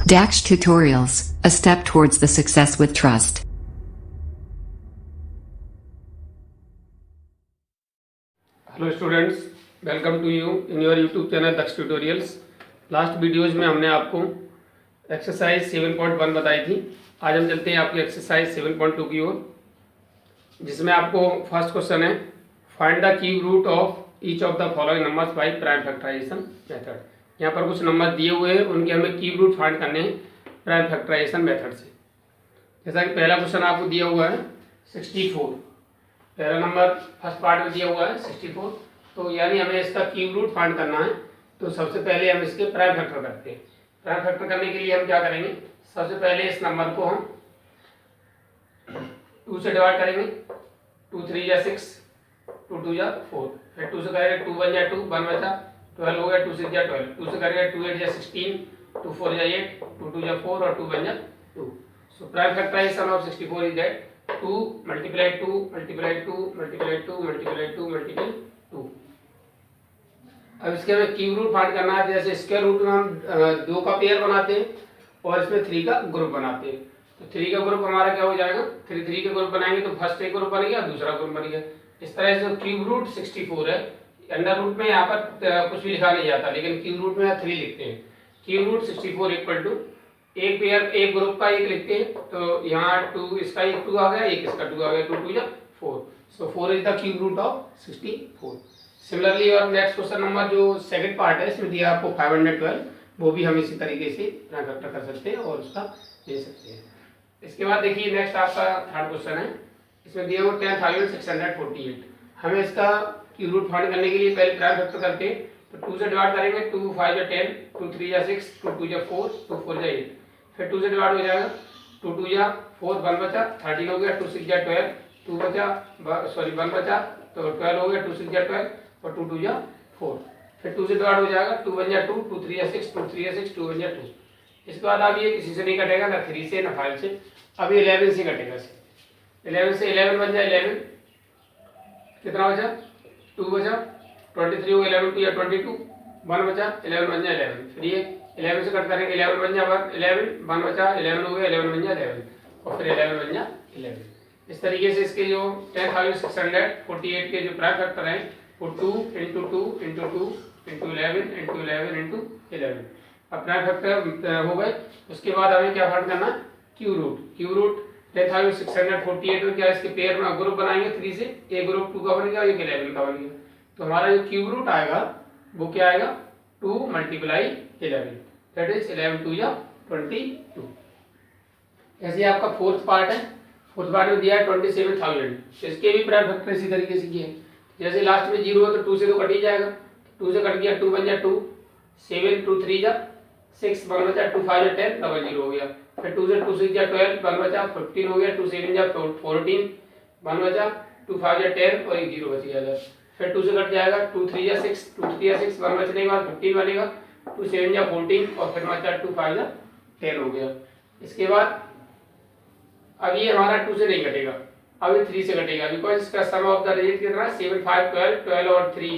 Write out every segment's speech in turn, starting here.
Dax Tutorials, a step towards the success with trust. Hello students, welcome to you in your YouTube channel Daksh tutorials. Last videos में हमने आपको exercise 7.1 बताई थी। आज हम चलते हैं आपकी एक्सरसाइज 7.2 की ओर, जिसमें आपको फर्स्ट क्वेश्चन है find the cube root of each of the following numbers by prime factorization method. यहाँ पर कुछ नंबर दिए हुए हैं, उनके हमें क्यूब रूट फाइंड करने हैं प्राइम फैक्टराइजेशन मेथड से। जैसा कि पहला क्वेश्चन आपको दिया हुआ है 64, पहला नंबर फर्स्ट पार्ट में दिया हुआ है 64, तो यानी हमें इसका क्यूब रूट फाइंड करना है। तो सबसे पहले हम इसके प्राइम फैक्टर करते हैं। प्राइम फैक्टर करने के लिए हम क्या करेंगे, सबसे पहले इस नंबर को हम 2 से डिवाइड करेंगे। 2 3 या 6, 2 2 या 4, फिर 2 से करेंगे 2 1 या 2, 1 बचा 12 हो गया, 2 6 या 12, 2 से करेंगे 2 8 या 16, 2 4 या 8, 2 2 या 4 और 2 1 या 2। So prime factorization of 64 is that 2 multiply 2 multiply 2 multiply 2 multiply 2 multiply 2। अब इसके हमें क्यूब रूट फाइंड करना है। जैसे स्क्वायर रूट में हम 2 का पेयर बनाते हैं और इसमें 3 का ग्रुप बनाते हैं। तो 3 का ग्रुप हमारा क्या हो जाएगा, 3 का ग्रुप बनाएंगे तो फर्स्ट एक ग्रुप बन गया, दूसरा ग्रुप बन गया। इस तरह से क्यूब रूट 64 है। अंडर रूट में यहाँ पर कुछ भी लिखा नहीं जाता, लेकिन क्यूब रूट में 3 लिखते हैं। क्यूब रूट 64 इक्वल टू एक पेयर, एक ग्रुप का एक लिखते हैं, तो यहाँ 2 इसका एक 2 आ गया, एक इसका 2 आ गया, 2 2 या 4। So 4 is the cube root of 64। Similarly और नेक्स्ट क्वेश्चन नंबर जो सेकंड पार्ट है, इसमें दिया आपको 512, वो भी हम इसी तरीके से प्राइम फैक्टर कर सकते हैं और उसका ले सकते हैं। इसके बाद देखिए नेक्स्ट आपका थर्ड क्वेश्चन है। इसमें दिया हुआ 10,648। हमें इसका क्यूब रूट फाइंड करने के लिए पहले प्राइम फैक्टर करते हैं। तो 2 से डिवाइड करेंगे, 2 5 या 10, 2 3 या 6, 2 2 या 4, 2 4 या 8, फिर 2 से डिवाइड हो जाएगा, 2 2 या 4, 1 बचा 13 हो गया, 2 6 या 12, 2 बचा 1 बचा तो 12 हो गया, 2 6 या 12 और 2 2 या 4, फिर 2 से डिवाइड हो जाएगा, 2 1 या 2, 2 3 या 6, 2 3 या 6, 2 1 या 2। इसके बाद अब ये किसी से नहीं कटेगा, ना 3 से ना 5 से, अब ये 11 से कटेगा। 11 से 11 बन जाए, 11 कितना बचा, 2 बचा, 23 हो गया, 11 2 या 22, 1 बचा, 11 बन जाए 11, फिर ये 11 से कट करेंगे, 11 बन जाए 11, 1 बचा, 11 हो गया, 11 बन जाए 11 और फिर 11 बन जाए 11। इस तरीके से इसके जो 10,648 के जो प्राइम फैक्टर हैं वो 2 into 2 into 2 into 11 into 11 into 11 अब प्राइम फैक्टर हो गए। उसके बाद हमें क्या फाइंड करना, क्यूब रूट। क्यूब रूट 10,648 में क्या इसके पेयर में ग्रुप बनाएंगे 3 से, एक ग्रुप 2 का बन गया, एक 11 का बन गया। तो हमारा जो क्यूब रूट आएगा वो क्या आएगा, 2 मल्टीप्लाई 11, दैट इज 11 2 या 22। ऐसे आपका फोर्थ पार्ट है। फोर्थ पार्ट में दिया है 27,000। इसके भी प्राइम फैक्टर इसी तरीके से किए। जैसे लास्ट में 0 है तो 2 से तो कट ही जाएगा, 2 से कट गया, 2 बन जाए 2, 7 2 3 जा 6, 1 बचा, 2 5 या 10, डबल 0 हो गया, फिर 2 से 2 6 या 12, 1 बचा, 15 हो गया, 2 7 या 14, 1 बचा, 2 5 या 10 और एक 0 बच गया। फिर 2 से कट जाएगा, 2 3 या 6, 2 3 या 6, 1 बचने के बाद 15 बनेगा, 2 7 या 14 और फिर बचा 2 5 या 10 हो गया। इसके बाद अब ये हमारा 2 से नहीं कटेगा, अब ये 3 से कटेगा, बिकॉज इसका सम ऑफ द डिजिट कितना है, 7 5 12, 12 और 3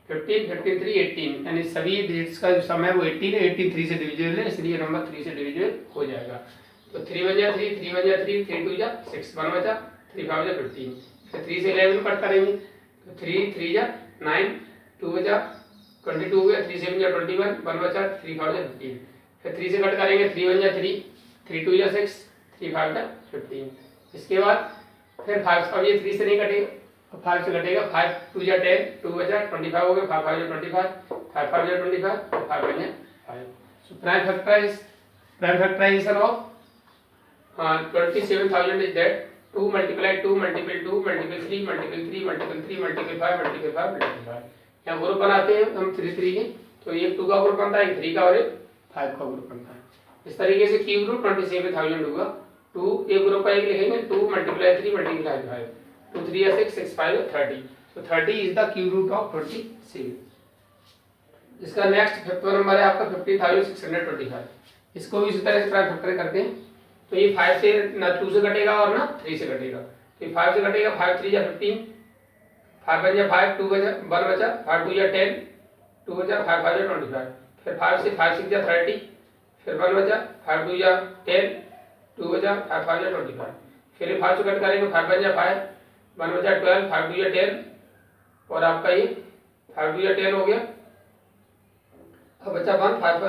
15, 15 3 18, यानी सभी डिजिट्स का जो सम है वो 18 है। 18 3 से डिविजिबल है, इसलिए नंबर 3 से डिविजिबल हो जाएगा। तो 3 बन जाए 3, 3 बन जाए 3, 3 2 जा 6, 1 बचा, 3 5 जा 15, फिर 3 से 11 कट करेंगे, तो 3 3 जा 9, 2 बचा 22 हो गया, 3 7 जा 21, 1 बचा, 3 5 जा 15, फिर 3 से कट करेंगे, 3 बन जा 3, 3 2 जा 6, 3 5 जा 15। इसके बाद फिर 5, अब ये 3 से नहीं कटेगा, 5 से कटेगा, 5 2 जा 10, 2 बचा 25 हो गया, 5 5 जा 25, 5 5 जा 25, 5 बन जाए 5। So prime factorization of 27,000 is that 2 multiply 2 multiple 2 multiple 3 multiple 3 multiple 3 multiple 5 multiple 5 multiple 5। यहाँ ग्रुप बनाते हैं हम 3 3 के, तो एक 2 का ग्रुप बनता है, एक 3 का और एक 5 का ग्रुप बनता है। इस तरीके से क्यूब रूट 27,000 होगा। 2 एक ग्रुप का एक लिखेंगे, 2 मल्टीप्लाई 3 मल्टीप्लाई 5, 2 3 या 6, 6 5 या 30, तो 30 is the cube root of 27। इसका नेक्स्ट फिफ्थ नंबर है आपका 50,625। इसको भी इसी तरह से प्राइम फैक्टर करते हैं। तो ये 5 से ना 2 से कटेगा और ना 3 से कटेगा, तो ये 5 से कटेगा, 5 3 या 15, 5 बन जा 5, 2 बचा 1 बचा, 5 2 या 10, 2 बचा, 5 5 या 25, फिर 5 से 5 6 या 30, फिर 1 बचा, 5 2 जा 10, 2 बचा, 5 5 जा 25, फिर ये 5 से कट करेंगे, 5 1 जा 5, 1 बचा 12, 5 2 जा 10 और आपका ये 5 2 जा 10 हो गया। अब बचा 1, 5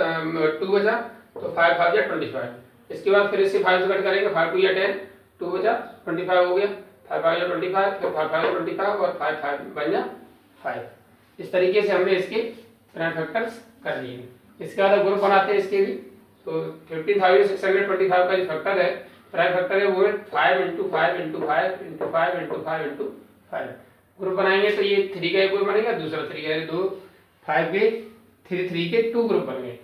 2 बचा तो 5 5 जा 25, इसके बाद फिर इससे 5 से कट करेंगे, 5 2 जा 10, 2 बचा 25 हो गया, 5 5 जा 25, फिर 5 5 जा 25 और 5 5 बन जा 5। इस तरीके से हमने इसके प्राइम फैक्टर्स कर लिए। इसके बाद ग्रुप बनाते हैं इसके भी। तो 15,625 का जो फैक्टर है, प्राइम फैक्टर है, वो है 5 × 5 × 5 × 5 × 5 × 5। ग्रुप बनाएंगे तो ये 3 का एक ग्रुप बनेगा, दूसरा 3 का, 2 5 के 3 के 2 ग्रुप बन गए।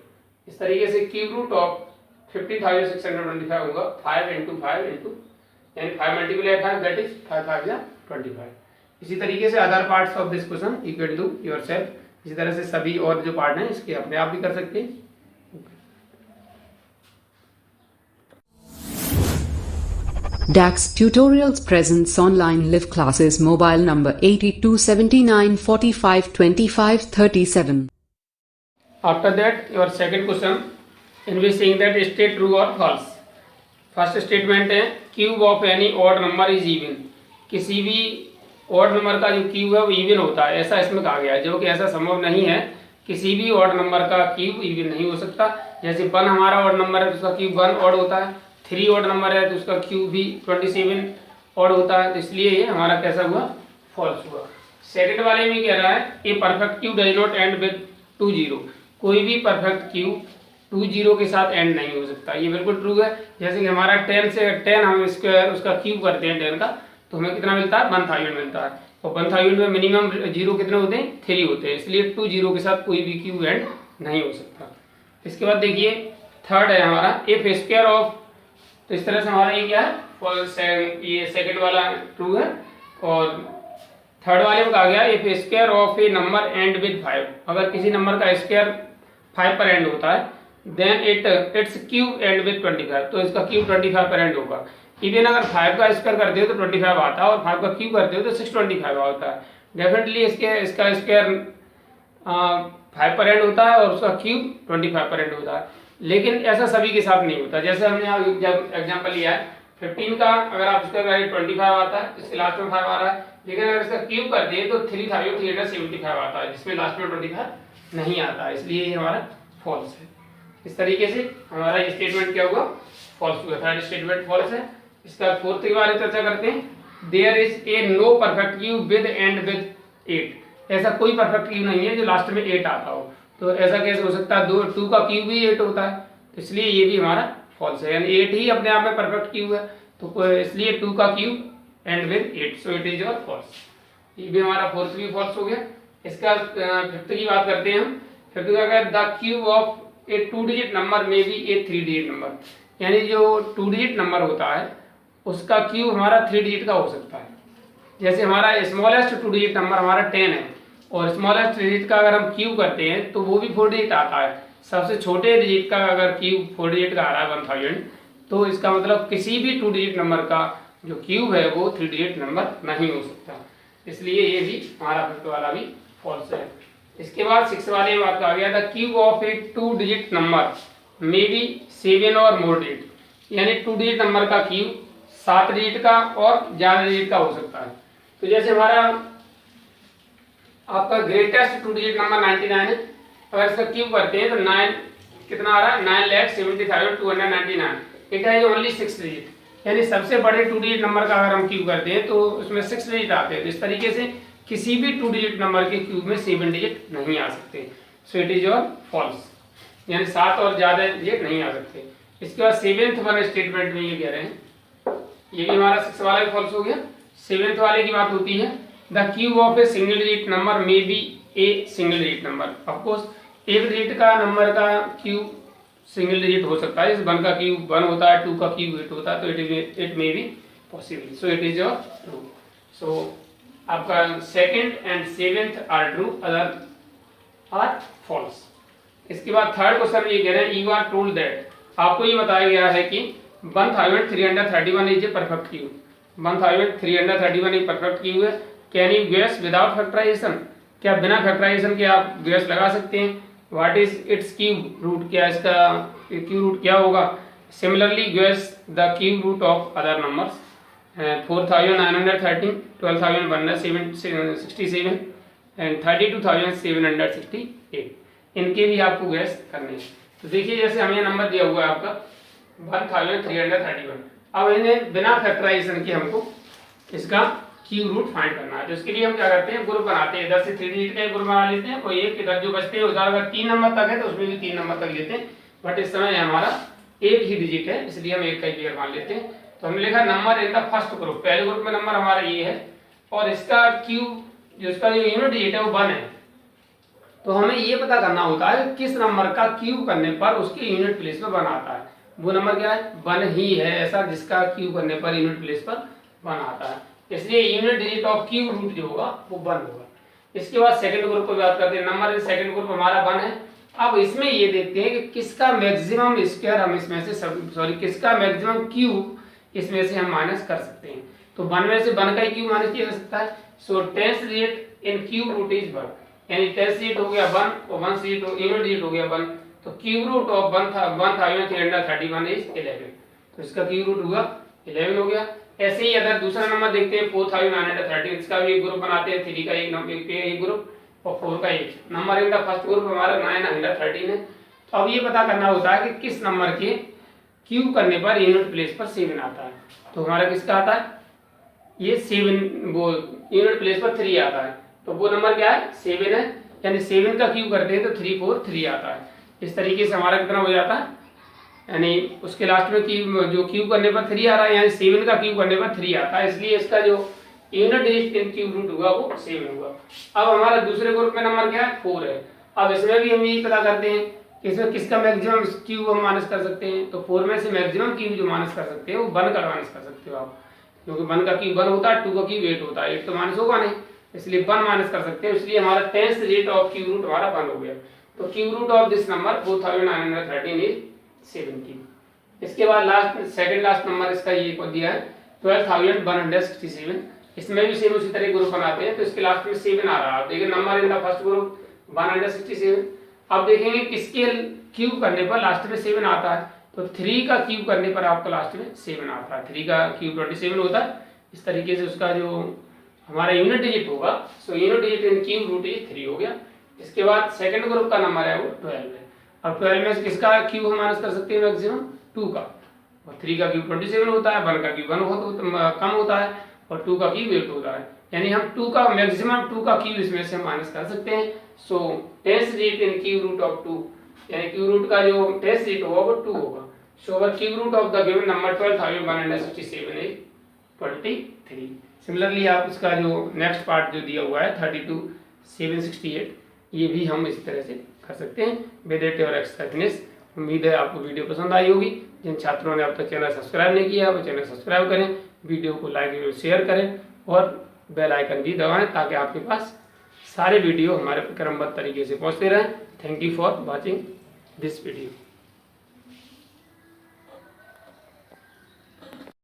इस तरीके से क्यूब रूट ऑफ 15,625 होगा 5 × 5 × यानी 5 × 5 दैट इज 5 5 या 25। इसी तरीके से other parts of this question you can do yourself. इसी तरह से सभी और जो पार्ट हैं इसके अपने आप भी कर सकते हैं। DAX Tutorials presents online live classes. Mobile number 8279452537. After that, your second question in which saying that state true or false. First statement है cube of any odd number is even. किसी भी ऑड नंबर का जो cube है वो even होता है, ऐसा इसमें कहा गया है, जो कि ऐसा संभव नहीं है। किसी भी ऑड नंबर का क्यूब इवन नहीं हो सकता। जैसे 1 हमारा ऑड नंबर है तो उसका क्यूब 1 ऑड होता है, 3 ऑड नंबर है तो उसका क्यूब भी 27 ऑड होता है। तो इसलिए ये हमारा कैसा हुआ, फॉल्स हुआ। सेकंड वाले में कह रहा है a perfect cube does not and with 2 0। कोई भी परफेक्ट क्यूब 2 0 के साथ एंड नहीं हो सकता। ये बिल्कुल ट्रू है। जैसे कि हमारा 10 से 10 हम स्क्वायर उसका क्यूब करते हैं 10 का, तो हमें कितना मिलता है, 1000 मिलता है। और 1000 में मिनिमम 0 कितने होते हैं, 3 होते हैं। इसलिए 2 0 के साथ कोई भी क्यूब एंड नहीं हो सकता। इसके बाद देखिए थर्ड है हमारा इफ स्क्वायर ऑफ, तो इस तरह से हमारा ये क्या है, फॉल्स है। ये सेकंड वाला ट्रू है। और थर्ड वाले में कहा गया if square of A number and with 5। अगर किसी नंबर का स्क्वायर 5 पर एंड होता है then its cube end with 25, तो इसका क्यूब 25 पर एंड होगा। इवन अगर 5 का स्क्वायर करते हो तो 25 आता है और 5 का क्यूब करते हो तो 625 आता है। डेफिनेटली इसका स्क्वायर 5 पर एंड होता है और उसका क्यूब 25 पर एंड होता है। लेकिन ऐसा सभी के साथ नहीं होता। जैसे हमने यहाँ जब एग्जाम्पल लिया है 15 का, अगर आप इसका 25 आता है, इसके लास्ट में 5 आ रहा है, लेकिन अगर इसका क्यूब करते हैं तो 3375 आता है, जिसमें लास्ट में 25 नहीं आता है। इसलिए ये हमारा फॉल्स है। इस तरीके से हमारा ये स्टेटमेंट क्या होगा, फॉल्स हुआ। थर्ड स्टेटमेंट फॉल्स है। इसका फोर्थ के बारे में चर्चा करते हैं। There is a no perfect cube with end with 8। ऐसा कोई परफेक्ट क्यूब नहीं है जो लास्ट में 8 आता हो। तो ऐसा कैसे हो सकता है, 2 का क्यूब भी 8 होता है, तो इसलिए ये भी हमारा फॉल्स है। यानी 8 ही अपने आप में परफेक्ट क्यूब है, तो इसलिए 2 का cube end with 8, so it is your false. ये भी हमारा फोर्थ भी फॉल्स हो गया। इसका फिफ्थ की बात करते हैं हम। फिफ्थ का क्या, the cube of A 2 digit number में भी ए 3 डिजिट नंबर। यानी जो 2 डिजिट नंबर होता है उसका क्यूब हमारा 3 डिजिट का हो सकता है। जैसे हमारा स्मॉलेस्ट 2 डिजिट नंबर हमारा 10 है और स्मॉलेस्ट डिजिट का अगर हम क्यूब करते हैं तो वो भी 4 डिजिट आता है। सबसे छोटे डिजिट का अगर क्यूब 4 डिजिट का आ रहा है 1000, तो इसका मतलब किसी भी 2 डिजिट नंबर का जो क्यूब है वो 3 डिजिट नंबर नहीं हो सकता। इसलिए ये भी हमारा फिफ्थ वाला भी फॉल्स है। इसके बाद 6 वाले में बात आ गया था cube of A 2 digit number may be 7 और मोर डिजिट। यानी 2 डिजिट नंबर का क्यूब 7 डिजिट का और ज्यादा डिजिट का हो सकता है। तो जैसे हमारा आपका ग्रेटेस्ट 2 डिजिट नंबर 99 है, अगर इसका क्यूब करते हैं तो 9 कितना आ रहा है, 9,70,299। इट है ओनली 6 डिजिट। यानी सबसे बड़े 2 डिजिट नंबर का अगर हम क्यूब करते हैं तो उसमें 6 डिजिट आते हैं। तो इस तरीके से किसी भी 2 डिजिट नंबर के क्यूब में 7 डिजिट नहीं आ सकते। So it is your false. यानी 7 और ज्यादा डिजिट नहीं आ सकते। इसके बाद 7th वाले स्टेटमेंट में ये कह रहे हैं, ये भी हमारा 6 वाला भी फॉल्स हो गया। 7th वाले की बात होती है the cube of a single digit number may be a single digit number. Of course एक डिजिट का नंबर का क्यूब सिंगल डिजिट हो सकता है। इस 1 का क्यूब 1 होता है, 2 का क्यूब 8 होता है, तो it may be possible. So it is your true. So आपका 2nd and 7th are true, other are false. इसके बाद थर्ड क्वेश्चन ये कह रहे हैं यू आर टोल्ड दैट, आपको ये बताया गया है कि 1331 इज ए परफेक्ट क्यूब। 1331 एक परफेक्ट क्यूब है। Can you guess without factorization, क्या बिना फैक्टराइजेशन के आप गेस लगा सकते हैं? What is its cube root, क्या इसका क्यूब रूट क्या होगा। Similarly guess the cube root of other numbers 4913, 12167 and 32768, इनके भी आपको गैस करने हैं। तो देखिए जैसे हमें नंबर दिया हुआ है आपका 1331। अब इन्हें बिना फैक्टराइजेशन के हमको इसका क्यूब रूट फाइंड करना है। तो इसके लिए हम क्या करते हैं, ग्रुप बनाते हैं। इधर से 3 डिजिट का ग्रुप बना लेते हैं और एक इधर जो बचते हैं उधर अगर 3 नंबर तक है तो उसमें भी 3 नंबर तक लेते हैं, बट इस समय हमारा एक ही डिजिट है इसलिए हम एक का ही पेयर मान लेते हैं। तो हमने लिखा number in the first group, पहले ग्रुप में नंबर हमारा ये है और इसका क्यूब जो इसका जो यूनिट डिजिट है वो 1 है। तो हमें ये पता करना होता है किस नंबर का क्यूब करने पर उसके यूनिट प्लेस पर 1 आता है। वो नंबर क्या है, 1 ही है ऐसा जिसका क्यूब करने पर यूनिट प्लेस पर 1 आता है, इसलिए unit digit of cube root जो होगा वो 1 होगा। इसके बाद सेकंड ग्रुप पर बात करते हैं। नंबर इन सेकंड ग्रुप हमारा 1 है। अब इसमें ये देखते हैं कि किसका मैक्सिमम स्क्वायर हम इसमें से किसका मैक्सिमम क्यूब इसमें से हम माइनस कर सकते हैं। तो 1 में से 1 का ही क्यूब माइनस किया जा सकता है। So 10th digit in cube root is 1, यानी 10th डिजिट हो गया 1 और 1 डिजिट यूनिट डिजिट हो गया 1। तो क्यूब रूट ऑफ 1331 इज 11। तो इसका क्यूब रूट हुआ 11 हो गया। ऐसे ही अगर दूसरा नंबर देखते हैं 4913, इसका भी एक ग्रुप बनाते हैं। 3 का एक नंबर एक ग्रुप और 4 का एक। Number in the first group हमारा 913 है। तो अब ये पता करना होता है कि किस नंबर के क्यूब करने पर यूनिट प्लेस पर 7 आता है। तो हमारा किसका आता है, ये 7 वो यूनिट प्लेस पर 3 आता है। तो वो नंबर क्या है, 7 है, यानी 7 का क्यूब करते हैं तो 3 4 3 आता है। इस तरीके से हमारा कितना हो जाता है, यानी उसके लास्ट में जो क्यूब करने पर 3 आ रहा है, यानी 7 का क्यूब करने पर 3 आता है, इसलिए इसका जो unit digit in cube root हुआ वो 7 होगा। अब हमारा दूसरे ग्रुप में नंबर क्या है, 4 है। अब इसमें भी हम यही पता करते हैं कि इसमें किसका मैक्सिमम क्यूब हम माइनस कर सकते हैं। तो 4 में से मैक्सिमम क्यूब जो माइनस कर सकते हैं वो 1 का माइनस कर सकते हो आप, क्योंकि 1 का क्यूब 1 होता है, 2 का क्यूब 8 होता है, 8 तो माइनस होगा नहीं, इसलिए 1 माइनस कर सकते हैं। इसलिए हमारा 10th digit of cube root हमारा 1 हो गया। तो cube root of this number 4913 is 17। इसके बाद लास्ट सेकंड लास्ट नंबर इसका ये को दिया है 12167। इसमें भी सेम उसी तरह ग्रुप बनाते हैं। तो इसके लास्ट में 7 आ रहा है। देखिए number in the first group 167। अब देखेंगे किसके क्यूब करने पर लास्ट में 7 आता है। तो 3 का क्यूब करने पर आपको लास्ट में 7 आता है। 3 का क्यूब 27 होता है। इस तरीके से उसका जो हमारा यूनिट डिजिट होगा, so unit digit in cube root is 3 हो गया। इसके बाद सेकंड ग्रुप का नंबर है वो 12 है। अब 12 में से किसका क्यूब हम माइनस कर सकते हैं, मैक्सिमम 2 का। और 3 का क्यूब 27 होता है, 1 का क्यूब 1 कम होता है और 2 का क्यूब 8 होता है, यानी हम 2 का मैक्सिमम 2 का क्यूब इसमें से हम माइनस कर सकते हैं। So 10th digit in cube root of 2, यानी क्यूब रूट का जो 10th डिजिट होगा वो 2 होगा। So our cube root of the given number 12167 is 23। Similarly आप इसका जो नेक्स्ट पार्ट जो दिया हुआ है 32768, ये भी हम इस तरह से कर सकते हैं विद इट और एक्सरसाइज। उम्मीद है आपको वीडियो पसंद आई होगी। जिन छात्रों ने अब तक चैनल सब्सक्राइब नहीं किया वो चैनल सब्सक्राइब करें, वीडियो को लाइक और शेयर करें और बेल आइकन भी दबाएं ताकि आपके पास सारे वीडियो हमारे क्रमबद्ध तरीके से पहुंचते रहें। Thank you for watching this video.